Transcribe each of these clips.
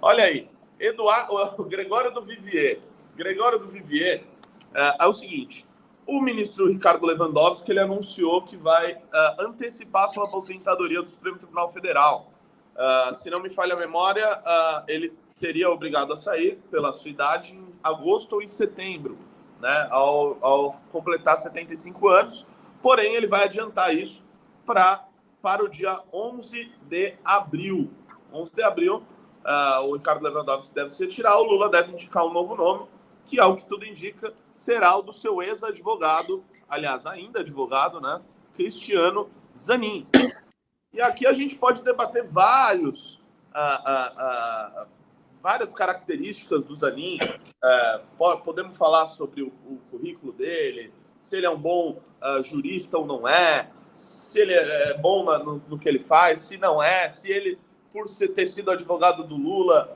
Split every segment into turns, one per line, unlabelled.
Olha aí, o Gregório do Vivier. Gregório do Vivier é o seguinte: o ministro Ricardo Lewandowski ele anunciou que vai antecipar sua aposentadoria do Supremo Tribunal Federal. Se não me falha a memória, ele seria obrigado a sair pela sua idade em agosto ou em setembro, né, ao completar 75 anos. Porém, ele vai adiantar isso para o dia 11 de abril. 11 de abril, o Ricardo Lewandowski deve se retirar, o Lula deve indicar um novo nome, que, ao que tudo indica, será o do seu ex-advogado, aliás, ainda advogado, né, Cristiano Zanin. E aqui a gente pode debater várias características do Zanin. Podemos falar sobre o currículo dele, se ele é um bom jurista ou não é, se ele é bom no que ele faz, se não é, se ele, por ter sido advogado do Lula,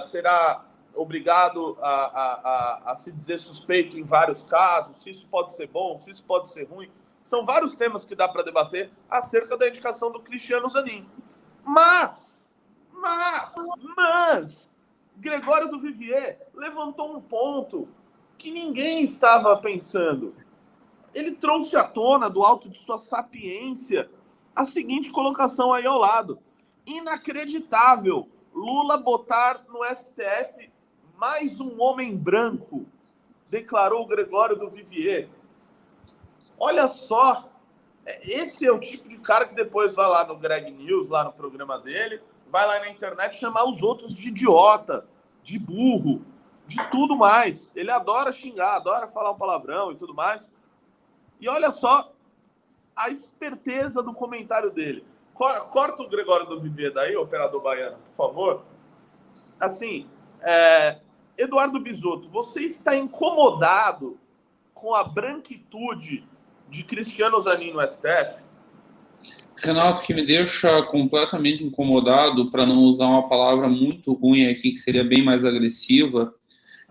será obrigado a se dizer suspeito em vários casos, se isso pode ser bom, se isso pode ser ruim. São vários temas que dá para debater acerca da indicação do Cristiano Zanin. Mas, Gregório do Vivier levantou um ponto que ninguém estava pensando. Ele trouxe à tona, do alto de sua sapiência, a seguinte colocação aí ao lado. Inacreditável Lula botar no STF mais um homem branco, declarou Gregório do Vivier. Olha só, esse é o tipo de cara que depois vai lá no Greg News, lá no programa dele, vai lá na internet chamar os outros de idiota, de burro, de tudo mais. Ele adora xingar, adora falar um palavrão e tudo mais. E olha só a esperteza do comentário dele. Corta o Gregório do Vivier daí, operador baiano, por favor. Assim, Eduardo Bisotto, você está incomodado com a branquitude de Cristiano Zanin no STF?
Renato, que me deixa completamente incomodado, para não usar uma palavra muito ruim aqui, que seria bem mais agressiva,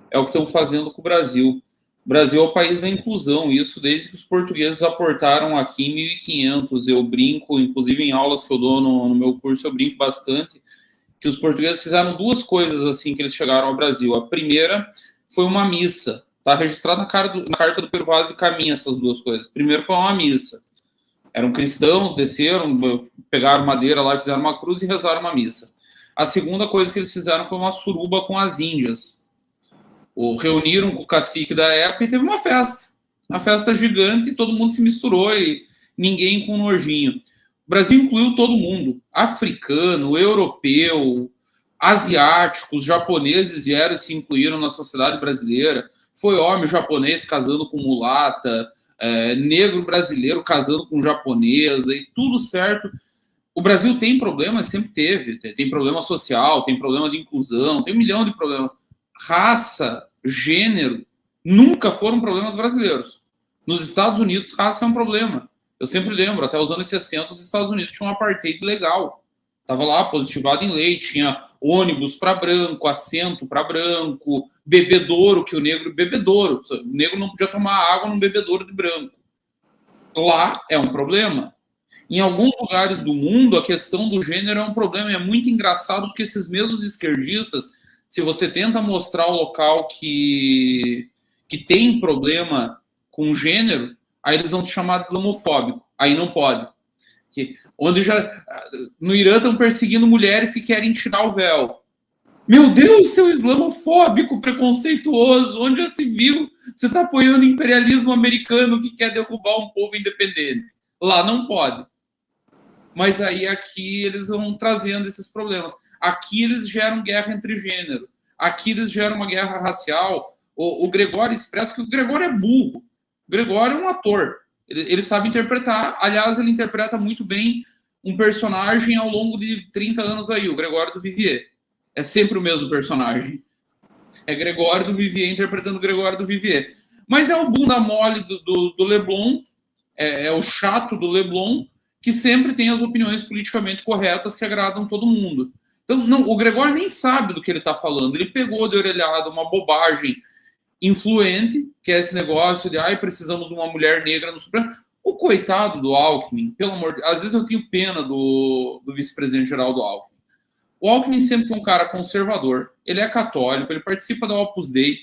é o que estão fazendo com o Brasil. O Brasil é o país da inclusão, isso desde que os portugueses aportaram aqui em 1500. Eu brinco, inclusive em aulas que eu dou no meu curso, eu brinco bastante, que os portugueses fizeram duas coisas assim que eles chegaram ao Brasil. A primeira foi uma missa. Está registrado na carta do Pero Vaz de Caminha essas duas coisas. Primeiro foi uma missa. Eram cristãos, desceram, pegaram madeira lá, fizeram uma cruz e rezaram uma missa. A segunda coisa que eles fizeram foi uma suruba com as índias. Reuniram com o cacique da época e teve uma festa gigante, todo mundo se misturou e ninguém com nojinho. O Brasil incluiu todo mundo, africano, europeu, asiáticos, japoneses vieram e se incluíram na sociedade brasileira. Foi homem japonês casando com mulata, negro brasileiro casando com japonesa, e tudo certo. O Brasil tem problema, sempre teve, tem problema social, tem problema de inclusão, tem 1 milhão de problemas. Raça, gênero, nunca foram problemas brasileiros. Nos Estados Unidos, raça é um problema. Eu sempre lembro, até os anos 60, os Estados Unidos tinham um apartheid legal. Estava lá, positivado em lei, tinha ônibus para branco, assento para branco, bebedouro, que o negro... Bebedouro. O negro não podia tomar água num bebedouro de branco. Lá é um problema. Em alguns lugares do mundo, a questão do gênero é um problema. E é muito engraçado porque esses mesmos esquerdistas, se você tenta mostrar o local que tem problema com gênero, aí eles vão te chamar de islamofóbico. Aí não pode. No Irã estão perseguindo mulheres que querem tirar o véu. Meu Deus, seu islamofóbico, preconceituoso, onde já se viu? Você está apoiando o imperialismo americano que quer derrubar um povo independente. Lá não pode. Mas aí aqui eles vão trazendo esses problemas. Aqui eles geram guerra entre gênero. Aqui eles geram uma guerra racial. O Gregório expressa que o Gregório é burro. O Gregório é um ator. Ele sabe interpretar. Aliás, ele interpreta muito bem um personagem ao longo de 30 anos aí, o Gregório do Vivier. É sempre o mesmo personagem. É Gregório do Vivier interpretando Gregório do Vivier. Mas é o bunda mole do Leblon, é o chato do Leblon, que sempre tem as opiniões politicamente corretas que agradam todo mundo. Então, não, o Gregório nem sabe do que ele está falando. Ele pegou de orelhada uma bobagem influente, que é esse negócio de precisamos de uma mulher negra no Supremo. O coitado do Alckmin, pelo amor de Deus, às vezes eu tenho pena do vice-presidente geral do Alckmin. O Alckmin sempre foi um cara conservador, ele é católico, ele participa da Opus Dei.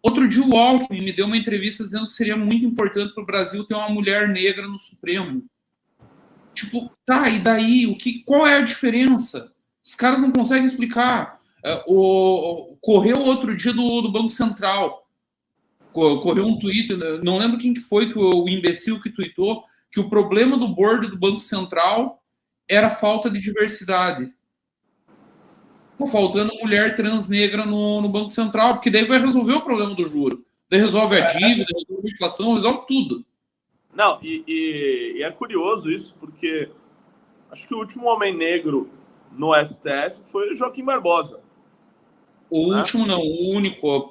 Outro dia o Alckmin me deu uma entrevista dizendo que seria muito importante para o Brasil ter uma mulher negra no Supremo. Tipo, tá, e daí? Qual é a diferença? Os caras não conseguem explicar. Correu outro dia do Banco Central. Correu um tweet, não lembro quem que foi, que o imbecil que tweetou, que o problema do board do Banco Central era a falta de diversidade. Tá faltando mulher trans negra no Banco Central, porque daí vai resolver o problema do juro. Daí resolve a dívida, resolve a inflação, resolve tudo.
Não, e é curioso isso, porque acho que o último homem negro no STF foi o Joaquim Barbosa.
O último não, o único.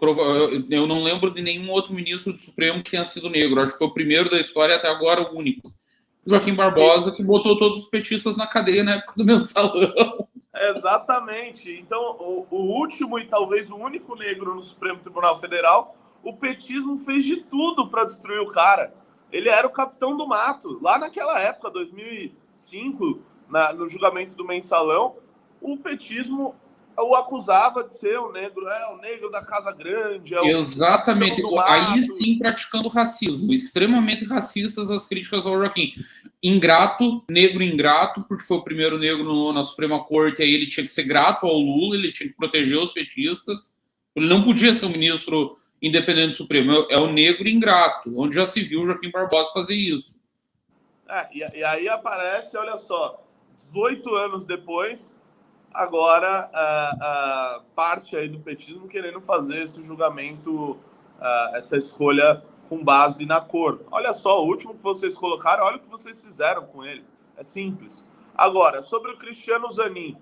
Eu não lembro de nenhum outro ministro do Supremo que tenha sido negro. Acho que foi o primeiro da história, até agora o único. Joaquim Barbosa, que botou todos os petistas na cadeia na época do Mensalão.
Exatamente. Então, o último e talvez o único negro no Supremo Tribunal Federal, o petismo fez de tudo para destruir o cara. Ele era o capitão do mato. Lá naquela época, 2005, no julgamento do Mensalão, o petismo o acusava de ser o negro da Casa Grande.
Exatamente. Aí sim praticando racismo. Extremamente racistas as críticas ao Joaquim. Ingrato, negro ingrato, porque foi o primeiro negro na Suprema Corte, aí ele tinha que ser grato ao Lula, ele tinha que proteger os petistas. Ele não podia ser um ministro independente do Supremo. É o negro ingrato, onde já se viu o Joaquim Barbosa fazer isso.
E aí aparece, olha só, 18 anos depois, agora parte aí do petismo querendo fazer esse julgamento, essa escolha com base na cor. Olha só, o último que vocês colocaram, olha o que vocês fizeram com ele. É simples. Agora, sobre o Cristiano Zanin,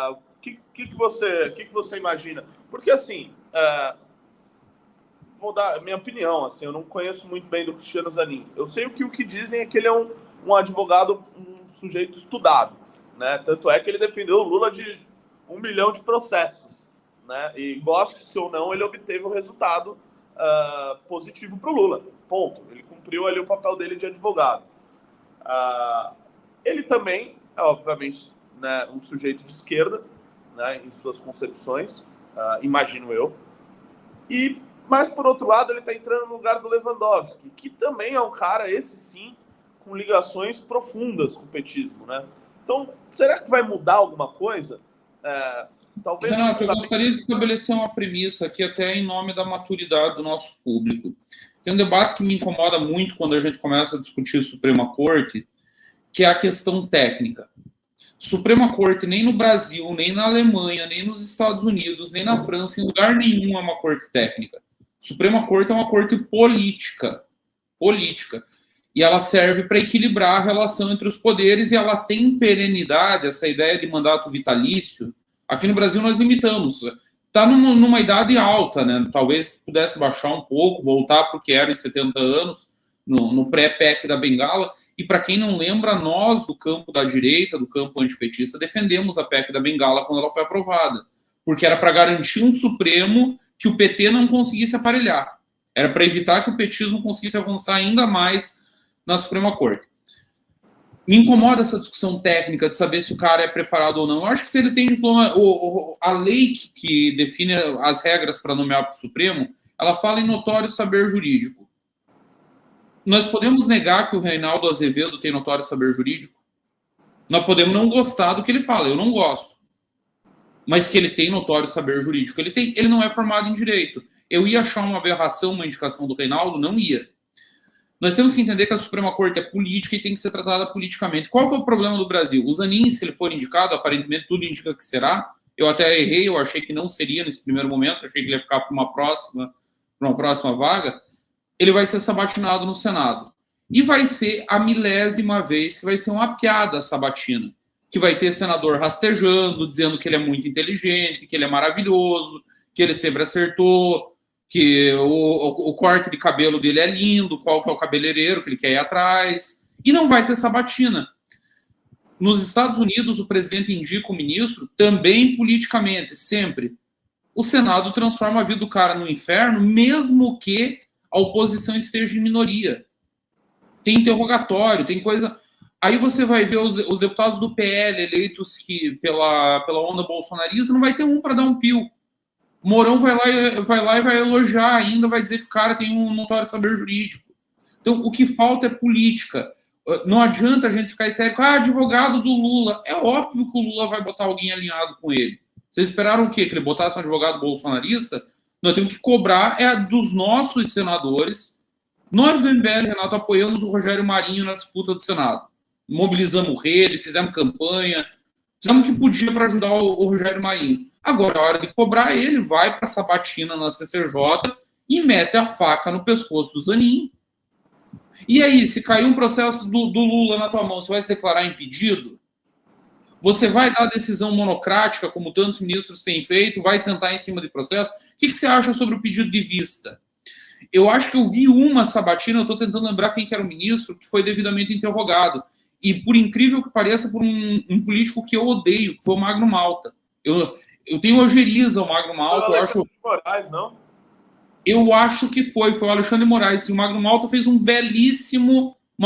o que você imagina? Porque, assim, vou dar a minha opinião, assim, eu não conheço muito bem do Cristiano Zanin. Eu sei o que dizem é que ele é um advogado, um sujeito estudado, né? Tanto é que ele defendeu o Lula de 1 milhão de processos, né? E goste-se ou não, ele obteve um resultado positivo para o Lula. Ponto. Ele cumpriu ali o papel dele de advogado. Ele também é, obviamente, né, um sujeito de esquerda, né, em suas concepções, imagino eu. Mas, por outro lado, ele está entrando no lugar do Lewandowski, que também é um cara, esse sim, com ligações profundas com o petismo, né? Então, será que vai mudar alguma coisa? Talvez.
Renato, eu gostaria de estabelecer uma premissa aqui, até em nome da maturidade do nosso público. Tem um debate que me incomoda muito quando a gente começa a discutir Suprema Corte, que é a questão técnica. Suprema Corte, nem no Brasil, nem na Alemanha, nem nos Estados Unidos, nem na França, em lugar nenhum é uma corte técnica. Suprema Corte é uma corte política. E ela serve para equilibrar a relação entre os poderes e ela tem perenidade, essa ideia de mandato vitalício. Aqui no Brasil nós limitamos. Está numa idade alta, né? Talvez pudesse baixar um pouco, voltar para o que era em 70 anos, no pré-PEC da Bengala. E para quem não lembra, nós do campo da direita, do campo antipetista, defendemos a PEC da Bengala quando ela foi aprovada. Porque era para garantir um Supremo que o PT não conseguisse aparelhar. Era para evitar que o petismo conseguisse avançar ainda mais na Suprema Corte. Me incomoda essa discussão técnica de saber se o cara é preparado ou não. Eu acho que se ele tem diploma... A lei que define as regras para nomear para o Supremo, ela fala em notório saber jurídico. Nós podemos negar que o Reinaldo Azevedo tem notório saber jurídico? Nós podemos não gostar do que ele fala. Eu não gosto. Mas que ele tem notório saber jurídico. Ele não é formado em direito. Eu ia achar uma aberração, uma indicação do Reinaldo? Não ia. Nós temos que entender que a Suprema Corte é política e tem que ser tratada politicamente. Qual que é o problema do Brasil? O Zanin, se ele for indicado, aparentemente tudo indica que será. Eu até errei, eu achei que não seria nesse primeiro momento, achei que ele ia ficar para uma próxima vaga. Ele vai ser sabatinado no Senado. E vai ser a 1000ª vez que vai ser uma piada a sabatina. Que vai ter senador rastejando, dizendo que ele é muito inteligente, que ele é maravilhoso, que ele sempre acertou, que o corte de cabelo dele é lindo, qual que é o cabeleireiro que ele quer ir atrás. E não vai ter sabatina. Nos Estados Unidos, o presidente indica o ministro também politicamente, sempre. O Senado transforma a vida do cara no inferno, mesmo que a oposição esteja em minoria. Tem interrogatório, tem coisa... Aí você vai ver os deputados do PL eleitos pela onda bolsonarista, não vai ter um para dar um pio. Mourão vai lá e vai elogiar ainda, vai dizer que o cara tem um notório saber jurídico. Então, o que falta é política. Não adianta a gente ficar histérico, advogado do Lula. É óbvio que o Lula vai botar alguém alinhado com ele. Vocês esperaram o quê? Que ele botasse um advogado bolsonarista? Nós temos que cobrar dos nossos senadores. Nós do MBL, Renato, apoiamos o Rogério Marinho na disputa do Senado. Mobilizamos ele, fizemos campanha, fizemos o que podia para ajudar o Rogério Marinho. Agora, a hora de cobrar ele, vai para a sabatina na CCJ e mete a faca no pescoço do Zanin. E aí, se cair um processo do Lula na tua mão, você vai se declarar impedido? Você vai dar decisão monocrática, como tantos ministros têm feito, vai sentar em cima de processo? O que você acha sobre o pedido de vista? Eu acho que eu vi uma sabatina, eu estou tentando lembrar quem que era o ministro, que foi devidamente interrogado. E, por incrível que pareça, por um político que eu odeio, que foi o Magno Malta. Eu tenho ojeriza ao Magno Malta.
Foi o Alexandre de Moraes, não?
Eu acho que foi o Alexandre de Moraes. E o Magno Malta fez uma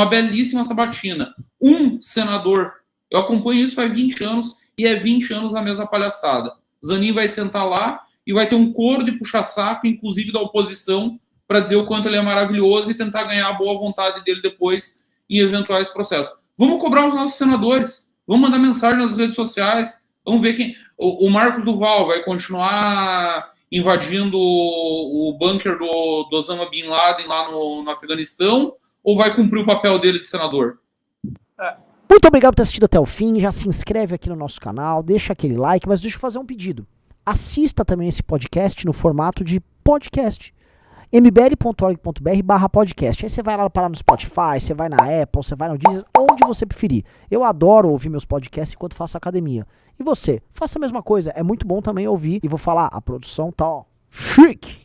belíssima sabatina. Um senador. Eu acompanho isso faz 20 anos e é 20 anos na mesma palhaçada. Zanin vai sentar lá e vai ter um coro de puxa-saco, inclusive da oposição, para dizer o quanto ele é maravilhoso e tentar ganhar a boa vontade dele depois em eventuais processos. Vamos cobrar os nossos senadores. Vamos mandar mensagem nas redes sociais. Vamos ver quem... O Marcos Duval vai continuar invadindo o bunker do Osama Bin Laden lá no Afeganistão ou vai cumprir o papel dele de senador?
Muito obrigado por ter assistido até o fim. Já se inscreve aqui no nosso canal, deixa aquele like, mas deixa eu fazer um pedido. Assista também esse podcast no formato de podcast. mbl.org.br/podcast. Aí você vai lá parar no Spotify, você vai na Apple, você vai no Deezer, onde você preferir. Eu adoro ouvir meus podcasts enquanto faço academia. E você? Faça a mesma coisa. É muito bom também ouvir. E vou falar, a produção tá, ó, chique.